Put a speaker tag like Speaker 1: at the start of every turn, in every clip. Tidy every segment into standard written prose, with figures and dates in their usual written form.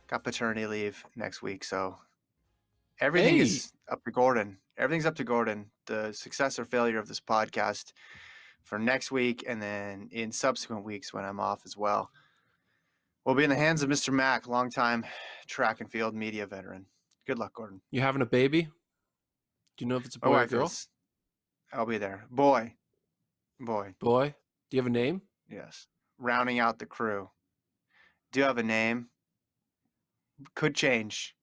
Speaker 1: got paternity leave next week, so everything
Speaker 2: Hey,
Speaker 1: is up to Gordon. Everything's up to Gordon. The success or failure of this podcast for next week, and then in subsequent weeks when I'm off as well, will be in the hands of Mr. Mack, longtime track and field media veteran. Good luck, Gordon.
Speaker 2: you having a baby? Do you know if it's a
Speaker 1: My
Speaker 2: boy or
Speaker 1: wife
Speaker 2: girl?
Speaker 1: is. I'll be there. Boy.
Speaker 2: Boy. Do you have a name?
Speaker 1: Yes. Rounding out the crew. Do you have a name? Could change.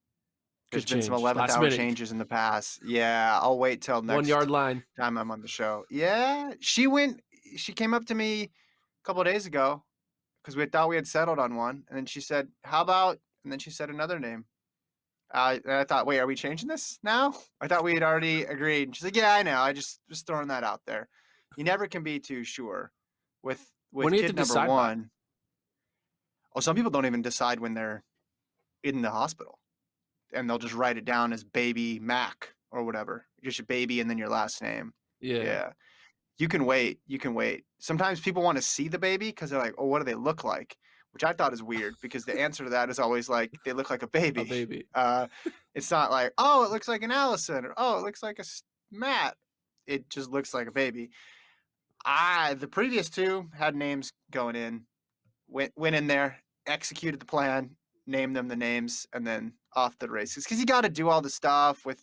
Speaker 1: There's
Speaker 2: Could
Speaker 1: been some
Speaker 2: change.
Speaker 1: 11th
Speaker 2: Last
Speaker 1: hour
Speaker 2: minute.
Speaker 1: changes in the past. Yeah, I'll wait till
Speaker 2: 1 yard
Speaker 1: next
Speaker 2: line.
Speaker 1: time I'm on the show. Yeah, she came up to me a couple of days ago because we thought we had settled on one. And then she said, how about, and then she said another name. And I thought, wait, are we changing this now? I thought we had already agreed. And she's like, yeah, I know. I just throwing that out there. You never can be too sure
Speaker 2: When
Speaker 1: with
Speaker 2: do you have to
Speaker 1: kid number
Speaker 2: decide by?
Speaker 1: one. Oh, some people don't even decide when they're in the hospital, and they'll just write it down as baby Mac or whatever. Just your baby and then your last name.
Speaker 2: Yeah.
Speaker 1: Yeah. You can wait. You can wait. Sometimes people want to see the baby because they're like, oh, what do they look like? Which I thought is weird because the answer to that is always like, they look like a
Speaker 2: A
Speaker 1: baby.
Speaker 2: baby.
Speaker 1: It's not like, oh, it looks like an Allison, or oh, it looks like a Matt. It just looks like a baby. The previous two had names going in, went in there, executed the plan, named them the names, and then off the races. Because you got to do all the stuff with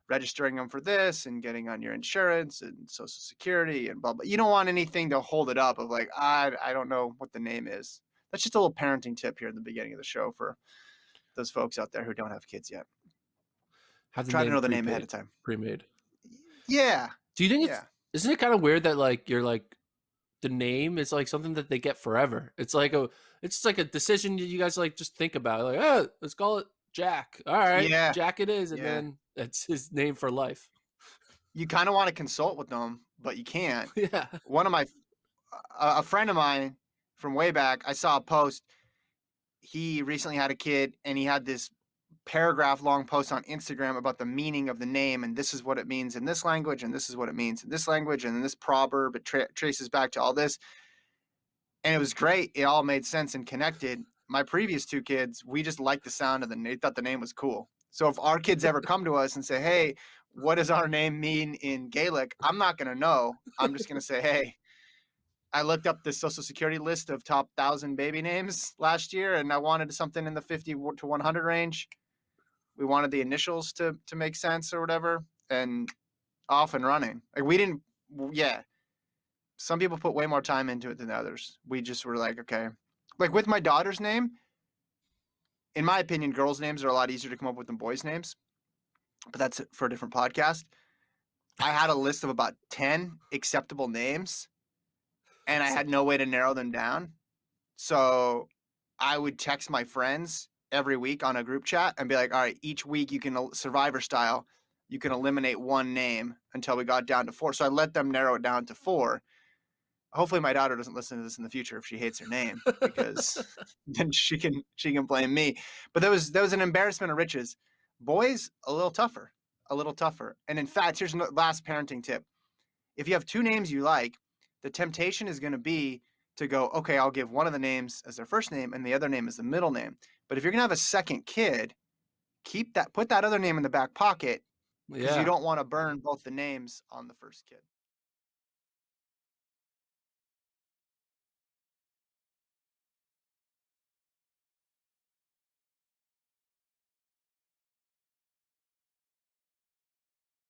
Speaker 1: registering them for this and getting on your insurance and social security and blah blah. You don't want anything to hold it up of like, I don't know what the name is. That's just a little parenting tip here in the beginning of the show for those folks out there who don't have kids yet.
Speaker 2: Have the
Speaker 1: Try to
Speaker 2: name
Speaker 1: know the name ahead
Speaker 2: prepaid,
Speaker 1: of time.
Speaker 2: pre-made.
Speaker 1: Yeah.
Speaker 2: Do you think
Speaker 1: Yeah.
Speaker 2: isn't it kind of weird that like you're like the name is like something that they get forever? It's just like a decision you guys like just think about. Like, oh, let's call it Jack. All right,
Speaker 1: Yeah.
Speaker 2: Jack it is, and
Speaker 1: Yeah.
Speaker 2: then that's his name for life.
Speaker 1: You kind of want to consult with them, but you can't.
Speaker 2: Yeah.
Speaker 1: One of my a friend of mine from way back, I saw a post. He recently had a kid, and he had this paragraph long post on Instagram about the meaning of the name, and this is what it means in this language, and this is what it means in this language, and this proverb it traces back to all this, and it was great. It all made sense and connected. My previous two kids, we just liked the sound of the name. They thought the name was cool. So if our kids ever come to us and say, "Hey, what does our name mean in Gaelic?" I'm not going to know. I'm just going to say, "Hey, I looked up the Social Security list of top 1,000 baby names last year, and I wanted something in the 50 to 100 range. We wanted the initials to make sense or whatever, and off and running. Like we didn't, yeah. Some people put way more time into it than others. We just were like, okay. Like with my daughter's name, in my opinion, girls' names are a lot easier to come up with than boys' names, but that's for a different podcast. I had a list of about 10 acceptable names, and I had no way to narrow them down. So I would text my friends every week on a group chat and be like, all right, each week you can Survivor style, you can eliminate one name until we got down to 4. So I let them narrow it down to 4. Hopefully my daughter doesn't listen to this in the future if she hates her name, because then she can blame me. But that was an embarrassment of riches. Boys, a little tougher. And in fact, here's the last parenting tip. If you have two names you like, the temptation is going to be to go, okay, I'll give one of the names as their first name and the other name as the middle name. But if you're going to have a second kid, put that other name in the back pocket, because you
Speaker 2: Yeah.
Speaker 1: don't want to burn both the names on the first kid.